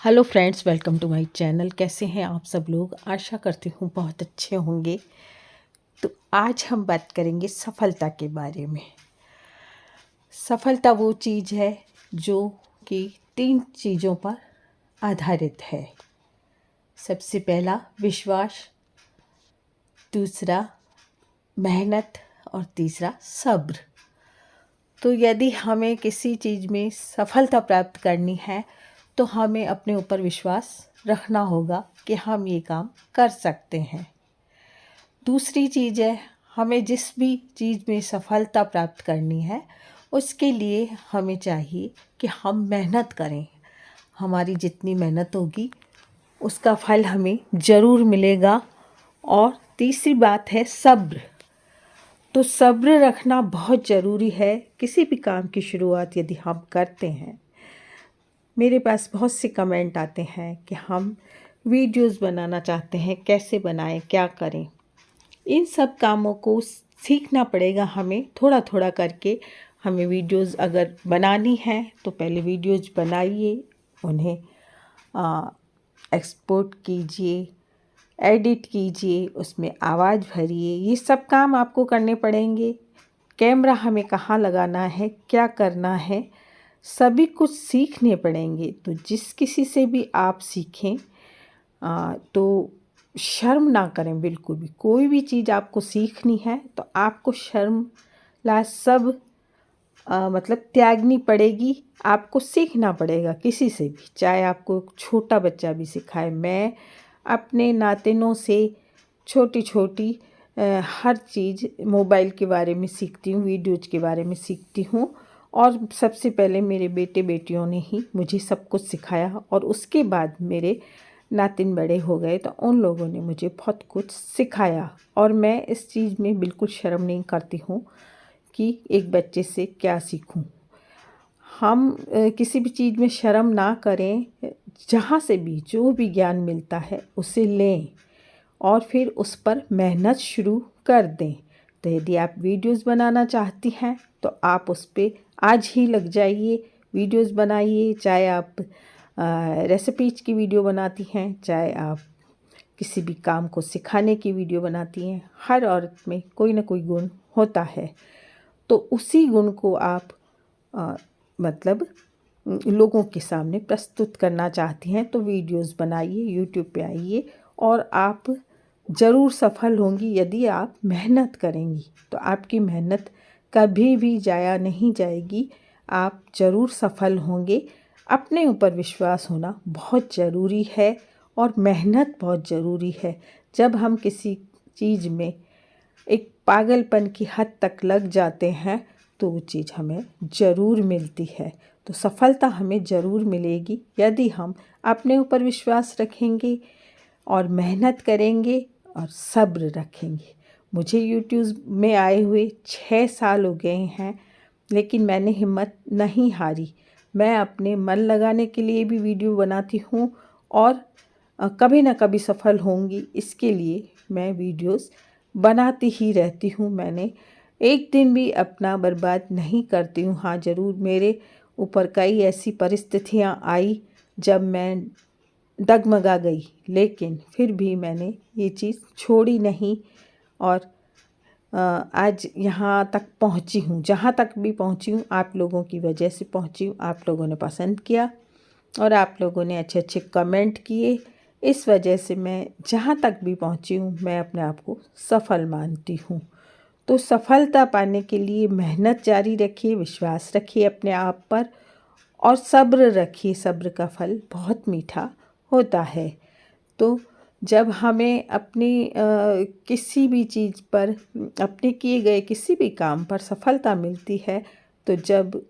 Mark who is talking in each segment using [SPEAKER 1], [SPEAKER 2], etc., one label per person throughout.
[SPEAKER 1] Hello friends, welcome to my channel. कैसे हैं आप सब लोग? आशा करती हूँ बहुत अच्छे होंगे। तो आज हम बात करेंगे सफलता के बारे में। सफलता वो चीज़ है जो कि 3 चीज़ों पर आधारित है। सबसे पहला विश्वास, दूसरा मेहनत और तीसरा सब्र। तो यदि हमें किसी चीज़ में सफलता प्राप्त करनी है तो हमें अपने ऊपर विश्वास रखना होगा कि हम ये काम कर सकते हैं। दूसरी चीज़ है, हमें जिस भी चीज़ में सफलता प्राप्त करनी है उसके लिए हमें चाहिए कि हम मेहनत करें। हमारी जितनी मेहनत होगी उसका फल हमें ज़रूर मिलेगा। और तीसरी बात है सब्र। तो सब्र रखना बहुत ज़रूरी है किसी भी काम की शुरुआत यदि हम करते हैं। मेरे पास बहुत से कमेंट आते हैं कि हम वीडियोस बनाना चाहते हैं, कैसे बनाएं, क्या करें। इन सब कामों को सीखना पड़ेगा हमें थोड़ा थोड़ा करके। हमें वीडियोस अगर बनानी है तो पहले वीडियोस बनाइए, उन्हें एक्सपोर्ट कीजिए, एडिट कीजिए, उसमें आवाज़ भरिए। ये सब काम आपको करने पड़ेंगे। कैमरा हमें कहाँ लगाना है, क्या करना है, सभी कुछ सीखने पड़ेंगे। तो जिस किसी से भी आप सीखें तो शर्म ना करें बिल्कुल भी। कोई भी चीज़ आपको सीखनी है तो आपको शर्म ला सब मतलब त्यागनी पड़ेगी। आपको सीखना पड़ेगा किसी से भी, चाहे आपको छोटा बच्चा भी सिखाए। मैं अपने नातिनों से छोटी छोटी हर चीज़ मोबाइल के बारे में सीखती हूँ, वीडियोज़ के बारे में सीखती हूँ। और सबसे पहले मेरे बेटे बेटियों ने ही मुझे सब कुछ सिखाया और उसके बाद मेरे नातिन बड़े हो गए तो उन लोगों ने मुझे बहुत कुछ सिखाया। और मैं इस चीज़ में बिल्कुल शर्म नहीं करती हूँ कि एक बच्चे से क्या सीखूं। हम किसी भी चीज़ में शर्म ना करें। जहाँ से भी जो भी ज्ञान मिलता है उसे लें और फिर उस पर मेहनत शुरू कर दें। तो यदि आप वीडियोस बनाना चाहती हैं तो आप उस पर आज ही लग जाइए, वीडियोस बनाइए। चाहे आप रेसिपीज की वीडियो बनाती हैं, चाहे आप किसी भी काम को सिखाने की वीडियो बनाती हैं, हर औरत में कोई ना कोई गुण होता है। तो उसी गुण को आप मतलब लोगों के सामने प्रस्तुत करना चाहती हैं तो वीडियोस बनाइए, यूट्यूब पे आइए और आप ज़रूर सफल होंगी। यदि आप मेहनत करेंगी तो आपकी मेहनत कभी भी जाया नहीं जाएगी, आप ज़रूर सफल होंगे। अपने ऊपर विश्वास होना बहुत ज़रूरी है और मेहनत बहुत ज़रूरी है। जब हम किसी चीज़ में एक पागलपन की हद तक लग जाते हैं तो वो चीज़ हमें ज़रूर मिलती है। तो सफलता हमें ज़रूर मिलेगी यदि हम अपने ऊपर विश्वास रखेंगे और मेहनत करेंगे और सब्र रखेंगे। मुझे यूट्यूब में आए हुए 6 साल हो गए हैं, लेकिन मैंने हिम्मत नहीं हारी। मैं अपने मन लगाने के लिए भी वीडियो बनाती हूँ और कभी ना कभी सफल होंगी इसके लिए मैं वीडियोस बनाती ही रहती हूँ। मैंने एक दिन भी अपना बर्बाद नहीं करती हूँ। हाँ, ज़रूर मेरे ऊपर कई ऐसी परिस्थितियाँ आई जब मैं डगमगा गई, लेकिन फिर भी मैंने ये चीज़ छोड़ी नहीं और आज यहाँ तक पहुँची हूँ। जहाँ तक भी पहुँची हूँ आप लोगों की वजह से पहुँची हूँ। आप लोगों ने पसंद किया और आप लोगों ने अच्छे अच्छे कमेंट किए। इस वजह से मैं जहाँ तक भी पहुँची हूँ मैं अपने आप को सफल मानती हूँ। तो सफलता पाने के लिए मेहनत जारी रखिए, विश्वास रखिए अपने आप पर और सब्र रखिए। सब्र का फल बहुत मीठा होता है। तो जब हमें अपनी किसी भी चीज़ पर, अपने किए गए किसी भी काम पर सफलता मिलती है तो जब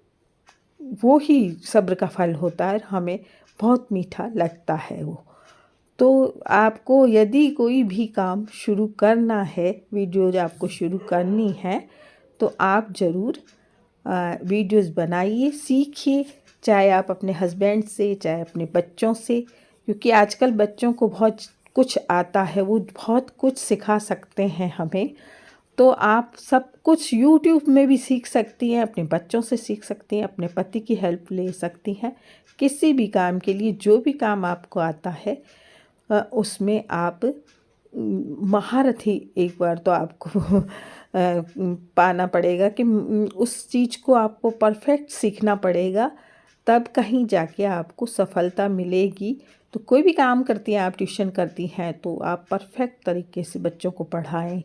[SPEAKER 1] वो ही सब्र का फल होता है, हमें बहुत मीठा लगता है वो। तो आपको यदि कोई भी काम शुरू करना है, वीडियोज आपको शुरू करनी है तो आप ज़रूर वीडियोस बनाइए, सीखिए। चाहे आप अपने हस्बैंड से, चाहे अपने बच्चों से, क्योंकि आजकल बच्चों को बहुत कुछ आता है, वो बहुत कुछ सिखा सकते हैं हमें। तो आप सब कुछ यूट्यूब में भी सीख सकती हैं, अपने बच्चों से सीख सकती हैं, अपने पति की हेल्प ले सकती हैं। किसी भी काम के लिए जो भी काम आपको आता है उसमें आप महारत ही एक बार तो आपको पाना पड़ेगा कि उस चीज़ को आपको परफेक्ट सीखना पड़ेगा, तब कहीं जाके आपको सफलता मिलेगी। तो कोई भी काम करती हैं, आप ट्यूशन करती हैं तो आप परफेक्ट तरीके से बच्चों को पढ़ाएं,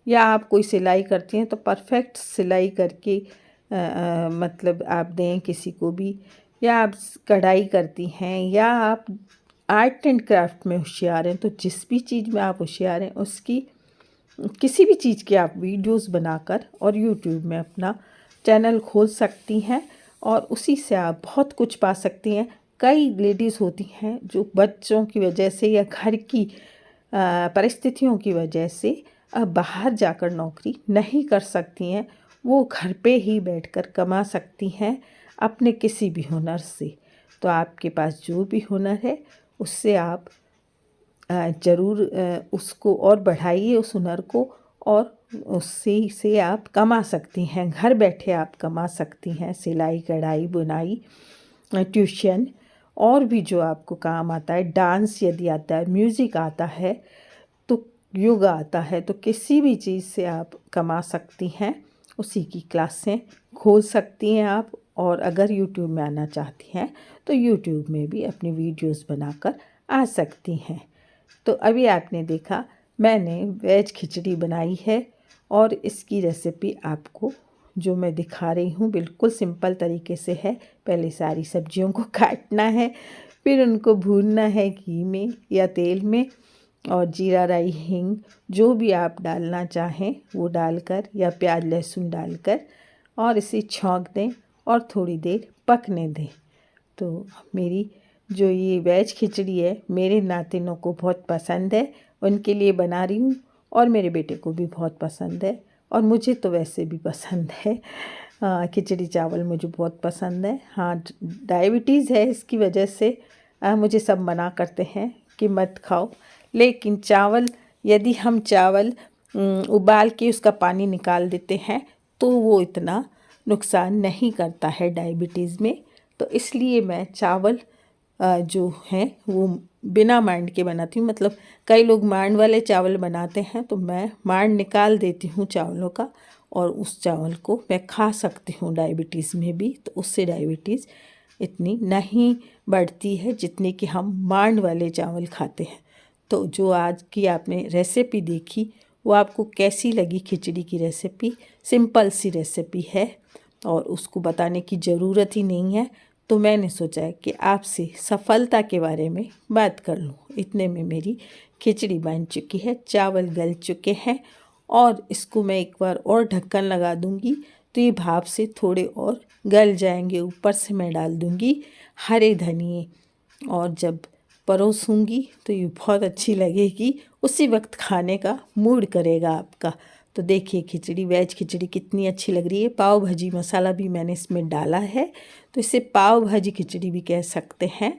[SPEAKER 1] या आप कोई सिलाई करती हैं तो परफेक्ट सिलाई करके मतलब आप दें किसी को भी, या आप कढ़ाई करती हैं, या आप आर्ट एंड क्राफ्ट में होशियार हैं, तो जिस भी चीज़ में आप होशियार हैं उसकी किसी भी चीज़ की आप वीडियोस बनाकर और यूट्यूब में अपना चैनल खोल सकती हैं और उसी से आप बहुत कुछ पा सकती हैं। कई लेडीज़ होती हैं जो बच्चों की वजह से या घर की परिस्थितियों की वजह से अब बाहर जाकर नौकरी नहीं कर सकती हैं, वो घर पे ही बैठकर कमा सकती हैं अपने किसी भी हुनर से। तो आपके पास जो भी हुनर है उससे आप ज़रूर उसको और बढ़ाइए उस हुनर को, और उससे से आप कमा सकती हैं, घर बैठे आप कमा सकती हैं। सिलाई कढ़ाई बुनाई ट्यूशन और भी जो आपको काम आता है, डांस यदि आता है, म्यूज़िक आता है, तो योगा आता है, तो किसी भी चीज़ से आप कमा सकती हैं। उसी की क्लासें खोल सकती हैं आप। और अगर यूट्यूब में आना चाहती हैं तो यूट्यूब में भी अपनी वीडियोस बनाकर आ सकती हैं। तो अभी आपने देखा मैंने वेज खिचड़ी बनाई है और इसकी रेसिपी आपको जो मैं दिखा रही हूँ बिल्कुल सिंपल तरीके से है। पहले सारी सब्जियों को काटना है, फिर उनको भूनना है घी में या तेल में, और जीरा राई हींग जो भी आप डालना चाहें वो डालकर, या प्याज लहसुन डालकर, और इसे छौंक दें और थोड़ी देर पकने दें। तो मेरी जो ये वेज खिचड़ी है मेरे नातिनों को बहुत पसंद है, उनके लिए बना रही हूँ, और मेरे बेटे को भी बहुत पसंद है, और मुझे तो वैसे भी पसंद है। खिचड़ी चावल मुझे बहुत पसंद है। हाँ, डायबिटीज़ है, इसकी वजह से मुझे सब मना करते हैं कि मत खाओ, लेकिन चावल यदि हम चावल उबाल के उसका पानी निकाल देते हैं तो वो इतना नुकसान नहीं करता है डायबिटीज़ में। तो इसलिए मैं चावल जो हैं वो बिना मांड के बनाती हूँ। मतलब कई लोग मांड वाले चावल बनाते हैं, तो मैं मांड निकाल देती हूँ चावलों का, और उस चावल को मैं खा सकती हूँ डायबिटीज़ में भी। तो उससे डायबिटीज़ इतनी नहीं बढ़ती है जितनी कि हम मांड वाले चावल खाते हैं। तो जो आज की आपने रेसिपी देखी वो आपको कैसी लगी? खिचड़ी की रेसिपी सिंपल सी रेसिपी है और उसको बताने की ज़रूरत ही नहीं है। तो मैंने सोचा है कि आपसे सफलता के बारे में बात कर लूँ। इतने में मेरी खिचड़ी बन चुकी है, चावल गल चुके हैं, और इसको मैं एक बार और ढक्कन लगा दूँगी तो ये भाप से थोड़े और गल जाएंगे। ऊपर से मैं डाल दूँगी हरे धनिए, और जब परोसूँगी तो ये बहुत अच्छी लगेगी। उसी वक्त खाने का मूड करेगा आपका। तो देखिए खिचड़ी, वेज खिचड़ी कितनी अच्छी लग रही है। पाव भाजी मसाला भी मैंने इसमें डाला है, तो इसे पाव भाजी खिचड़ी भी कह सकते हैं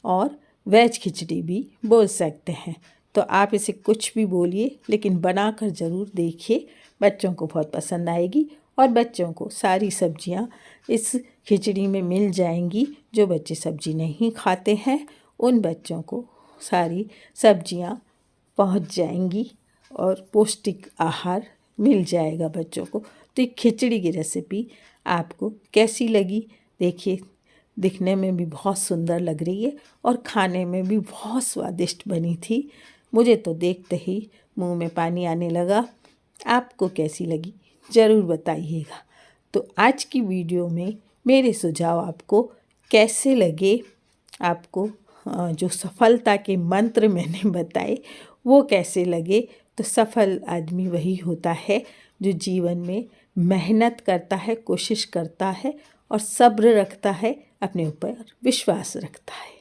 [SPEAKER 1] और वेज खिचड़ी भी बोल सकते हैं। तो आप इसे कुछ भी बोलिए, लेकिन बनाकर ज़रूर देखिए, बच्चों को बहुत पसंद आएगी। और बच्चों को सारी सब्जियां इस खिचड़ी में मिल जाएंगी। जो बच्चे सब्जी नहीं खाते हैं उन बच्चों को सारी सब्जियां पहुंच जाएंगी और पौष्टिक आहार मिल जाएगा बच्चों को। तो ये खिचड़ी की रेसिपी आपको कैसी लगी? देखिए, दिखने में भी बहुत सुंदर लग रही है और खाने में भी बहुत स्वादिष्ट बनी थी। मुझे तो देखते ही मुंह में पानी आने लगा। आपको कैसी लगी ज़रूर बताइएगा। तो आज की वीडियो में मेरे सुझाव आपको कैसे लगे, आपको जो सफलता के मंत्र मैंने बताए वो कैसे लगे? तो सफल आदमी वही होता है जो जीवन में मेहनत करता है, कोशिश करता है और सब्र रखता है, अपने ऊपर विश्वास रखता है।